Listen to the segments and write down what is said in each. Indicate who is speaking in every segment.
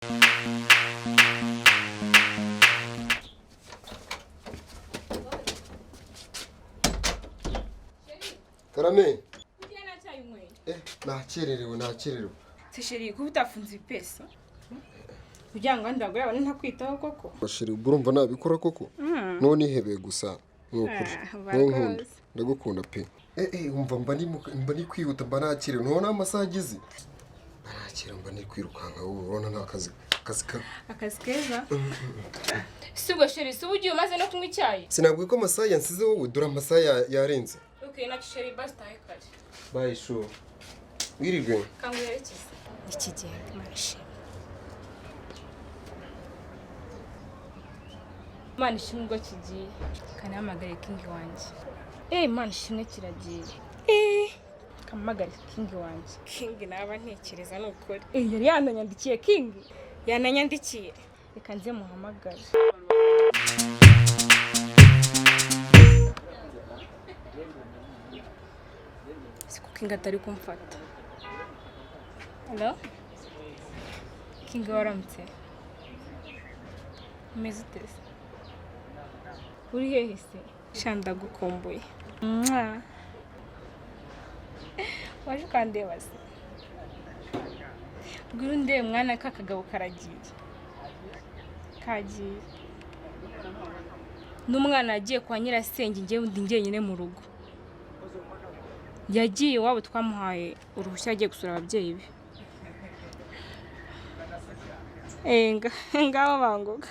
Speaker 1: Karame. Nakererewe.
Speaker 2: Tisheri kubitafunze ipesa. Kugira ngo ndagura abane ntakwitaho koko.
Speaker 1: Bashiri urumva nabikora koko. None ihebeye gusa. Nkukuri. Ndagukunda pe. Umva mba ni kwihuta mba nakerewe. Ntubona amasaha agize. Nakerewe mba ni kwirukanka ubona nta kazi
Speaker 2: keza. Sigo sheri ugiye umaze no kunywa icyayi.
Speaker 1: Sinabwiye ko amasaha yansize wowe dura amasaha yarenze.
Speaker 2: Okay, na sheri basta hekari.
Speaker 1: Bye sure. Wirigwe.
Speaker 2: Kanguyerekeza. Ikigende mashi. Mani shimwe ngo kigiye. Kanamagare king wanje. Mani shimwe kiragiye. Kamagare king wanje. King naba ntekereza nukuri. Yari yananyandikiye king. Yananyandikiye. Reka nze muhamagare. King atari kumfata. Hello? King waramutse. Umeze ute? Uri hehe se? Shanda gukomboye. Waje kandeba se. Ubwo ndebe mwana kakagabo karagiye. Kagiye. N'umwana agiye kwa nyirasenge ngiye ndi njyenyine mu rugo. Yagiye wabo twamuhaye uruhushya agiye gusura ababyeyi be. Ngaho bangoga.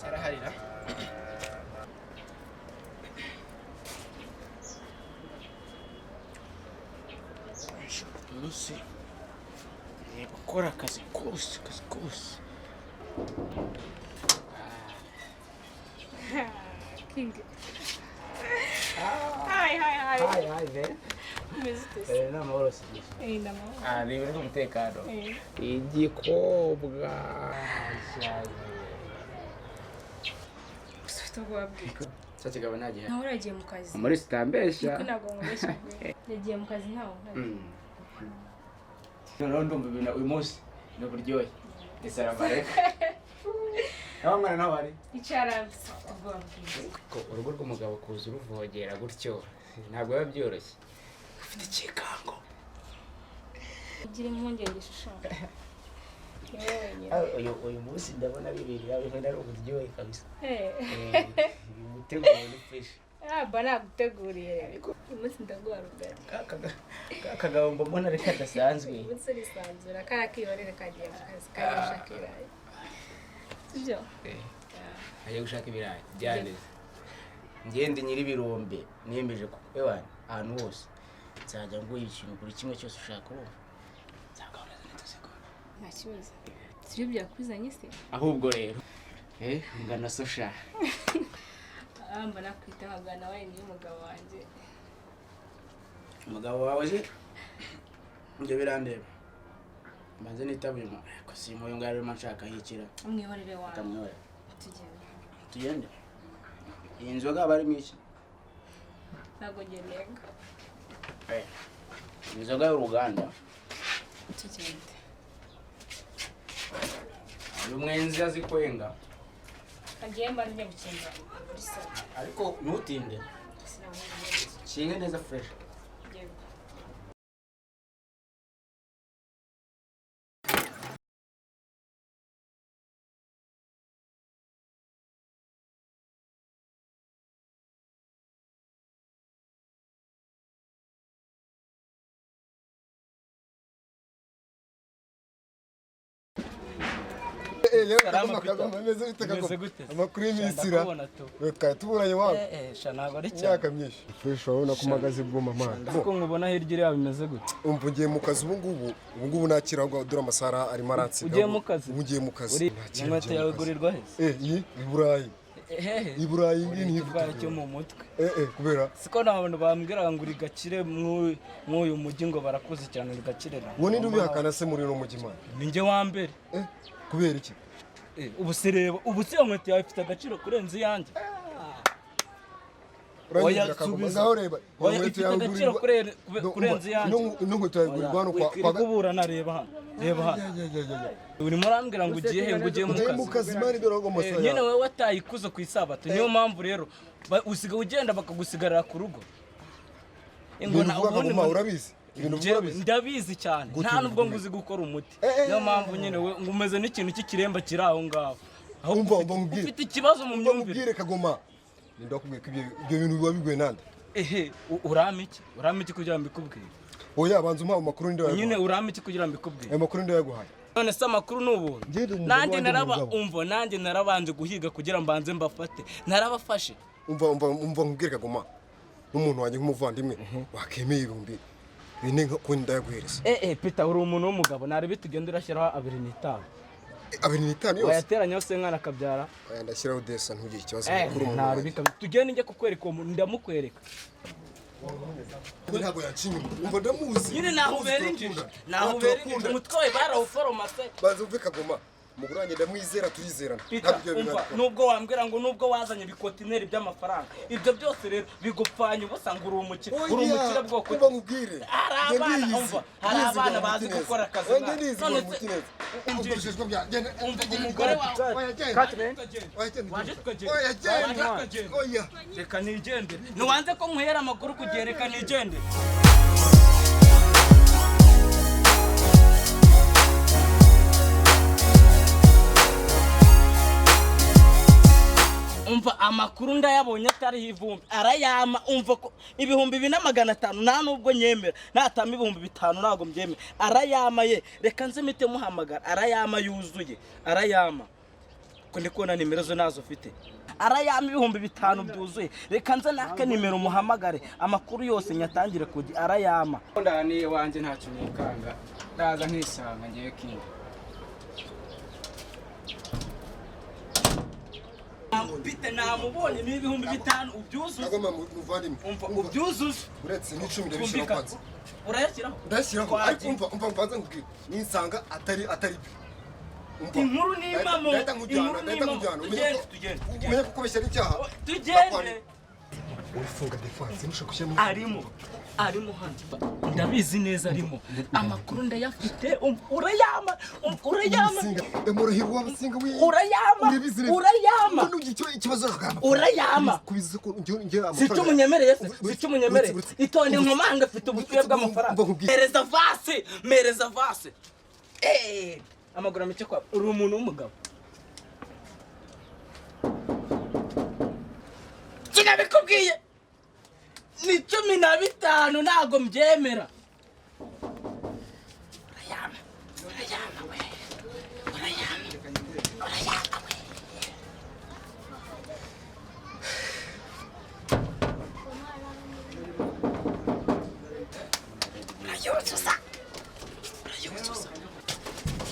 Speaker 3: Saraharira. Lucy. Gukora akazi kose.
Speaker 2: King. Hi,
Speaker 3: Ben.
Speaker 2: Mr.
Speaker 3: Namahoro sije.
Speaker 2: Namahoro.
Speaker 3: Ni buri umutekano. Igikobwa.
Speaker 2: Usufite ubwabwiko.
Speaker 3: Sati gaba nagiye.
Speaker 2: Naho uragiye mu kazi.
Speaker 3: Muri stambesha.
Speaker 2: Nako ngomesha. Yagiye mu kazi ntawo.
Speaker 3: Noneho ndumva ibintu uyu munsi no buryoye. Esara mareka. Naho mwana naho ari.
Speaker 2: Icarabisa ubwabwiko.
Speaker 3: Ko urugo rw'umugabo kuza uruvogera gutyo ntabwo biba byoroshye. Ufite ikikango.
Speaker 2: Ugira impungenge shushaka.
Speaker 3: Uyu munsi ndabona bibiri yawe ari uburyoye kabisa. Umuteguro ni fresh.
Speaker 2: Bana guteguriye. Uyu munsi ndaguha rugari.
Speaker 3: Kagabo mbona reka dasanzwe.
Speaker 2: Umunsi risanzura karakiyorere kagiye mu kazi kayashakira. Sibyo?
Speaker 3: Aje gushaka ibirayi byaneze. Ngende nyiri birombe niyemeje ko ahantu hose nzajya nguye ikintu kuri kimwe cyose ushaka ubu. Nzagahora nitoseko.
Speaker 2: Nta kibazo. Sibyo byakuzanye se?
Speaker 3: Ahubwo rero ngana sosha.
Speaker 2: Mbona kwita nkagana wawe ni umugabo wanje.
Speaker 3: Umugabo wawe je nje birandeba. Mbanze nitabima ko simuyo ngari manshaka hikira.
Speaker 2: Umwibarire wawe.
Speaker 3: Tamwore.
Speaker 2: Tugende.
Speaker 3: Iyi nzoga bari miki?
Speaker 2: Nago ngenenga.
Speaker 3: Inzoga y'uruganda.
Speaker 2: Tugende.
Speaker 3: Uyu mwenzi azikwenga.
Speaker 2: Agiye mbanze gukinga.
Speaker 3: Ariko ntutinde. Kinge neza fresh.
Speaker 1: Amakuru y'imisira reka tuburanye wabo
Speaker 4: ntabwo ari cyane
Speaker 1: imyaka myinshi fresh urabona ko magaze bwoma man
Speaker 4: kuko nkubona hirya iriya bimeze gute
Speaker 1: umva ugiye mu kazi ubu ngubu nakira ngo dura amasara arimo aransiga
Speaker 4: ugiye mu kazi
Speaker 1: ugiye mu kazi
Speaker 4: inkweto yawe igurirwa he
Speaker 1: iyi Iburayi Iburayi ngini
Speaker 4: ikibaye cyo mu mutwe
Speaker 1: kubera
Speaker 4: siko nabantu bambwira ngo uri gakire mw'uyu mujyi ngo barakuze cyane uri gakire
Speaker 1: uwo ni ndubihakana se muri no mujyi man
Speaker 4: ninjye wa mbere
Speaker 1: kubera iki
Speaker 4: ubu se reba ubu se inkweto yawe ifite agaciro kurenza iyanjye.
Speaker 1: Oya subiza ngaho reba
Speaker 4: inkweto yawe agaciro kurenza iyanjye.
Speaker 1: Inkweto yawe igurwa hano
Speaker 4: kwa kuburana reba hano. Reba hano. Urimo urambwira ngo ugiye he ngo ugiye mu
Speaker 1: kazi mari dore ngo masaya.
Speaker 4: Nyine wowe watayikuze ku isabato niyo mpamvu rero usiga ugenda bakagusigarira ku rugo.
Speaker 1: Ingona ubundi urabizi.
Speaker 4: Ndabizi cyane nta nubwo nguzi gukora umuti niyo mpamvu nyine we ngumeze n'ikintu cy'ikiremba kiri aho ngaho
Speaker 1: umva
Speaker 4: ufite ikibazo mu myumvire
Speaker 1: Kagoma ndakubwiye ko ibyo bintu biba bigwe nande
Speaker 4: urama iki kugira ngo mbikubwire
Speaker 1: oya banza umpa amakuru ndi waguhaye
Speaker 4: nyine urama iki kugira ngo mbikubwire
Speaker 1: ayo makuru ndi waguhaye
Speaker 4: none se amakuru n'ubuntu nanjye narabanje guhiga kugira mbanze mbafate narabafashe
Speaker 1: umva nkubwire Kagoma n'umuntu wanjye nk'umuvandimwe wakemeye ibihumbi bine ko ndayaguhereza
Speaker 4: Peter uri umuntu w'umugabo nari bitugenda urashyiraho 2.5
Speaker 1: 2.5 yose
Speaker 4: wayateranya yose nkana kabyara
Speaker 1: oya ndashyiraho desa ntugire ikibazo
Speaker 4: kuri umuntu nari bikaba tugende njye kukwereka uwo ndamukwereka
Speaker 1: ntabwo yacinye umva ndamuzi
Speaker 4: nyine nahubera injiji umutwe barawuforomase
Speaker 1: baza umve Kagoma umugore wanjye ndamwizera turizerana
Speaker 4: nubwo wambwira ngo nubwo wazanye ibikotineri by'amafaranga ibyo byose rero bigupfanye ubusa ngo uri umukire bwoko
Speaker 1: umva nkubwire
Speaker 4: hari abana bazi gukora akazi umugore wawe reka nigendere ntiwanze ko nkuhera amakuru kugihe reka nigendere umva amakuru ndayabonye atari ivumbi arayama umva ko ibihumbi 2,500 nta nubwo nyemera natama ibihumbi 5 nago mbyemera arayama ye reka nze mite muhamagara arayama yuzuye arayama ko ndi kubona nimero zo nazo ufite arayama ibihumbi 5 byuzuye reka nze nake nimero muhamagare amakuru yose nyatangire kugi arayama
Speaker 3: ndani wanje ntacyo nikanga ndaza nkisanga ngiye kinga
Speaker 4: Bite namubonye ni ibihumbi 5 ubyuzuze
Speaker 1: Kagoma muvandimwe
Speaker 4: ubyuzuze
Speaker 1: uretse n'icumi ndabishira kwanza
Speaker 4: urayashyiraho
Speaker 1: ndashyiraho ariko umva mvanze nkubwire ninsanga atari
Speaker 4: inkuru n'imamo
Speaker 1: umenye ko kubeshyira icyaha
Speaker 4: tugende
Speaker 1: ufunga defense nishaka kushyira
Speaker 4: arimo hano ndabizi neza arimo amakuru ndayafite urayama
Speaker 1: emurahirwa abasinga we
Speaker 4: urayama
Speaker 1: ikibazo ragamba
Speaker 4: urayama
Speaker 1: kubiza ko ngiye
Speaker 4: sico munyemereye itonde nkomanga afite ubutuye bw'amafaranga mereza vase amaguru make kwa uri umuntu w'umugabo kinabikubwiye ni 15 ntago mbyemera urayama we urayuzuza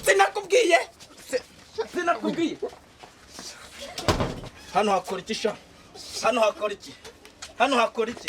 Speaker 4: sinakubwiye hano hakora iki